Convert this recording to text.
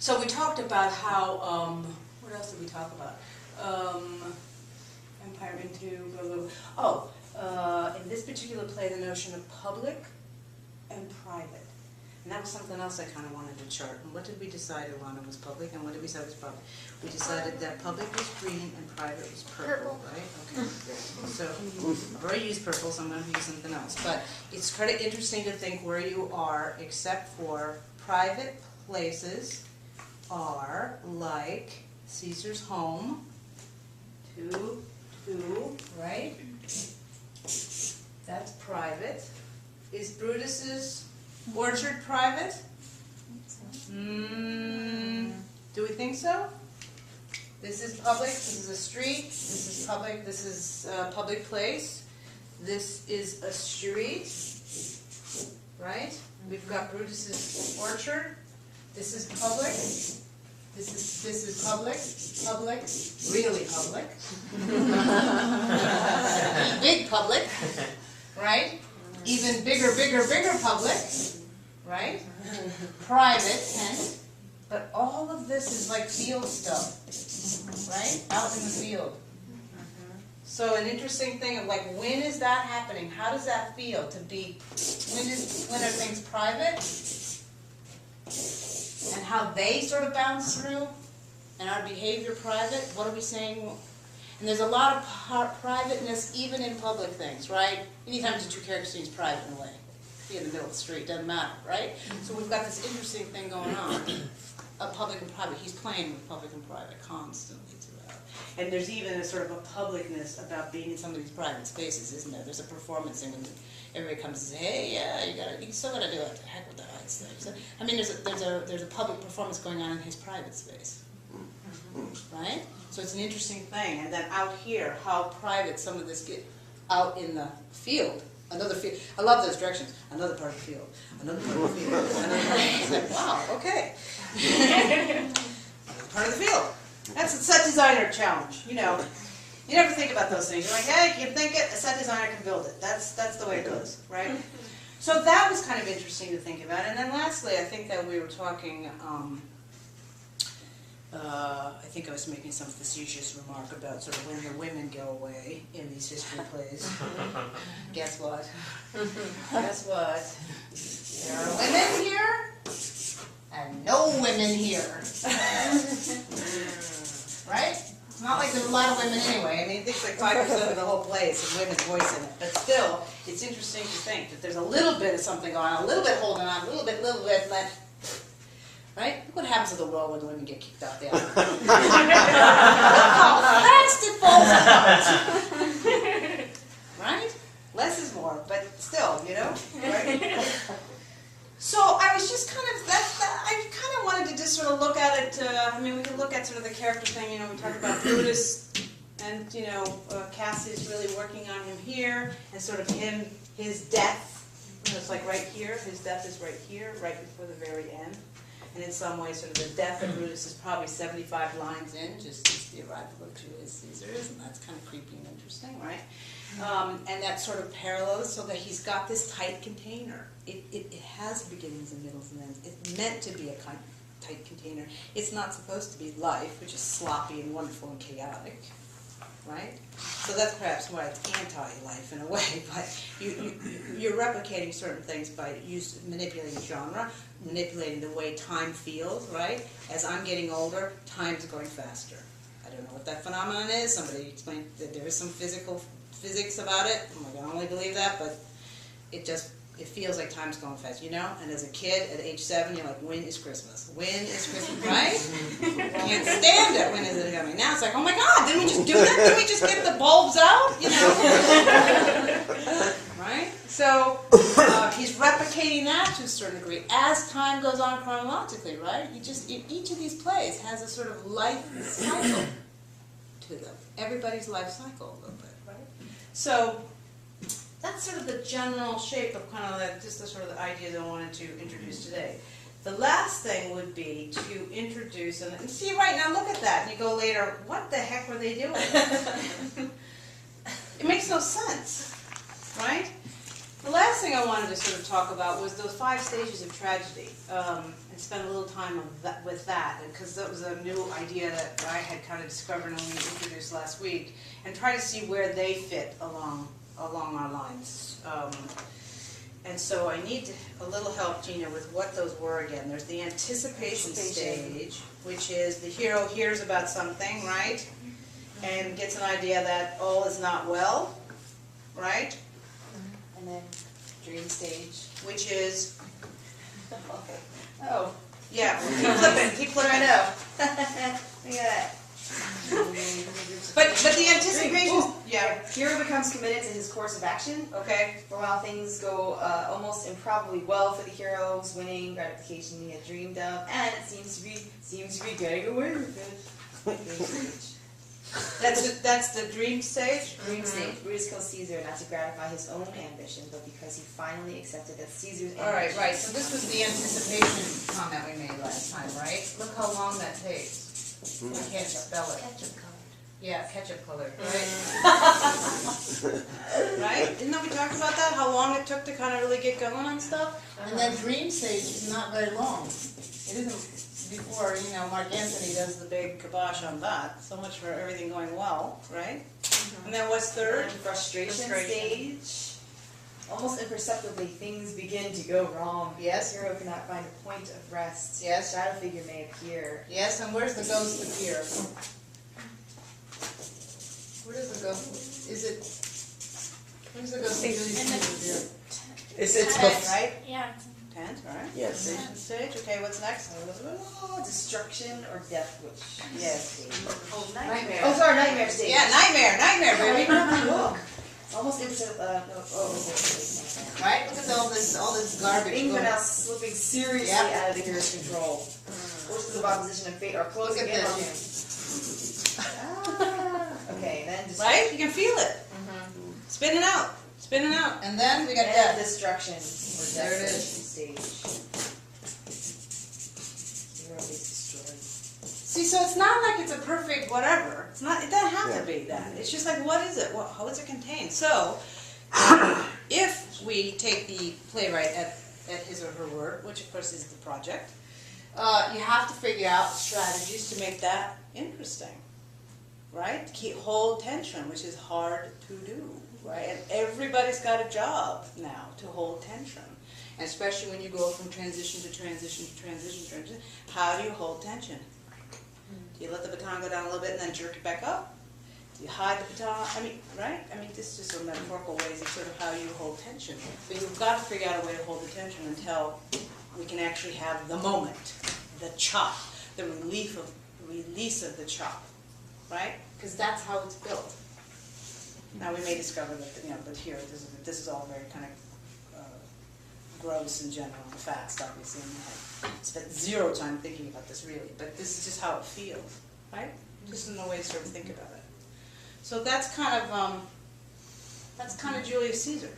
So we talked about how, what else did we talk about? Empire into, blah, blah, blah. Oh, in this particular play, the notion of public and private. And that was something else I kind of wanted to chart. And what did we decide, Ilana, was public, and what did we say was private? We decided that public was green and private was purple, right? Okay. So I've already used purple, so I'm going to use something else. But it's kind of interesting to think where you are, except for private places are like Caesar's home, 2, 2, right? That's private. Is Brutus's orchard private? Do we think so? This is public, this is a street, this is public, this is a public place. This is a street, right? We've got Brutus's orchard. This is public. This is public, really public. Big public, right? Even bigger public, right? Private, hence. But all of this is like field stuff, right? Out in the field. So an interesting thing of like, when is that happening? How does that feel to be, when are things private? And how they sort of bounce through, and our behavior private. What are we saying? And there's a lot of privateness even in public things, right? Anytime the two characters seems private in a way. Be in the middle of the street, doesn't matter, right? So we've got this interesting thing going on of public and private. He's playing with public and private constantly throughout. And there's even a sort of a publicness about being in some of these private spaces, isn't there? There's a performance in it. Everybody comes and says, "Hey, yeah, you still gotta do it. To heck with that heights thing." So, I mean, there's a public performance going on in his private space, right? So it's an interesting thing. And then out here, how private some of this get out in the field. Another field. I love those directions. Another part of the field. Another part of the field. Another part. It's like, wow, okay. Another part of the field. That's a set designer challenge, you know. You never think about those things. You're like, hey, you can think it, a set designer can build it. That's the way it goes, right? So that was kind of interesting to think about. And then lastly, I think that we were talking, I think I was making some facetious remark about sort of when the women go away in these history plays. Guess what? Guess what? There are women here and no women here. Right? It's not like there's a lot of women anyway. I mean, it's like 5% of the whole play is a women's voice in it. But still, it's interesting to think that there's a little bit of something going on, a little bit holding on, a little bit left. Right? Look what happens to the world when the women get kicked out the island. How fast it falls apart. Right? Less is more, but still, you know? Right? So I was just kind of, I kind of wanted to just sort of look at it, I mean, we could look at sort of the character thing, you know, we talked about Brutus, and, you know, Cassius really working on him here, and sort of his death, you know, it's like right here, his death is right here, right before the very end. And in some ways, sort of the death of Brutus is probably 75 lines in, just as the arrival of Julius Caesar is, and that's kind of creepy and interesting, right? And that sort of parallels so that he's got this tight container. It has beginnings and middles and ends. It's meant to be a tight container. It's not supposed to be life, which is sloppy and wonderful and chaotic, right? So that's perhaps why it's anti-life in a way, but you're replicating certain things by manipulating genre, manipulating the way time feels, right? As I'm getting older, time's going faster. I don't know what that phenomenon is. Somebody explained that there is some physics about it. I can only believe that, but it feels like time's going fast, you know? And as a kid, at age 7, you're like, when is Christmas? When is Christmas, right? Can't stand it. When is it coming? Now it's like, oh my God, didn't we just do that? Didn't we just get the bulbs out? You know? Right? So he's replicating that to a certain degree as time goes on chronologically, right? Each of these plays has a sort of life cycle to them. Everybody's life cycle a little bit, right? So that's sort of the general shape of kind of just the sort of the ideas I wanted to introduce today. The last thing would be to introduce, and see right now, look at that, and you go later, what the heck were they doing? It makes no sense, right? The last thing I wanted to sort of talk about was the 5 stages of tragedy, and spend a little time with that, because that was a new idea that I had kind of discovered when we introduced last week, and try to see where they fit along our lines. And so I need a little help, Gina, with what those were again. There's the anticipation stage, which is the hero hears about something, right? And gets an idea that all is not well, right? And then dream stage. Which is, Oh. yeah, keep flipping. I know. Look at that. But the anticipation, yeah, Hero becomes committed to his course of action. okay. For a while things go almost improbably well for the heroes, winning gratification he had dreamed of, and it seems to be getting away with it. That's the dream stage? Dream stage. Brutus kills Caesar not to gratify his own ambition, but because he finally accepted that Caesar's ambition. Right, so this was the anticipation comment we made last time, right? Look how long that takes. I can't spell it. Ketchup color. Yeah, ketchup colored, right? Right? Didn't we talk about that? How long it took to kind of really get going on stuff? And then dream stage is not very long. It isn't before, Mark Anthony does the big Kibosh on that. So much for everything going well, right? And then what's third? Frustration stage. Almost imperceptibly, things begin to go wrong. Yes. The hero cannot find a point of rest. Yes. A shadow figure may appear. Yes, and where's the ghost appear? Where does the ghost, where's the ghost appear? It's both, right? Yeah. 10th, right? Yes. Anticipation stage. Okay, what's next? Oh, destruction or death wish. Yes. Oh, Nightmare. Oh, sorry, nightmare stage. Yeah, nightmare, baby. Look. It's almost imperceptible. Right? Look at all this garbage. Things are going- now slipping seriously Yep. out of the hero's control. Forces of opposition and fate are closing Look at in on this. him. Ah. Okay, then Right? You can feel it. Spinning out. And then we got And death. destruction or There it death is. stage. Hero is destroyed. See, so it's not like it's a perfect whatever. It doesn't have to Yeah. be that. It's just like, what is it? How is it contained? So, if we take the playwright at his or her word, which of course is the project, you have to figure out strategies to make that interesting, right? Hold tension, which is hard to do, right? And everybody's got a job now to hold tension. And especially when you go from transition to transition to transition to transition, how do you hold tension? Do you let the baton go down a little bit and then jerk it back up? Do you hide the baton? Right? this is just a metaphorical ways of sort of how you hold tension. But you've got to figure out a way to hold the tension until we can actually have the moment, the chop, the release of the chop, right? Because that's how it's built. Now we may discover that but here this is all very kind of gross in general and fast, obviously. And I spent zero time thinking about this really, but this is just how it feels, right? Just in a way to sort of think about it. So that's kind of Julius Caesar.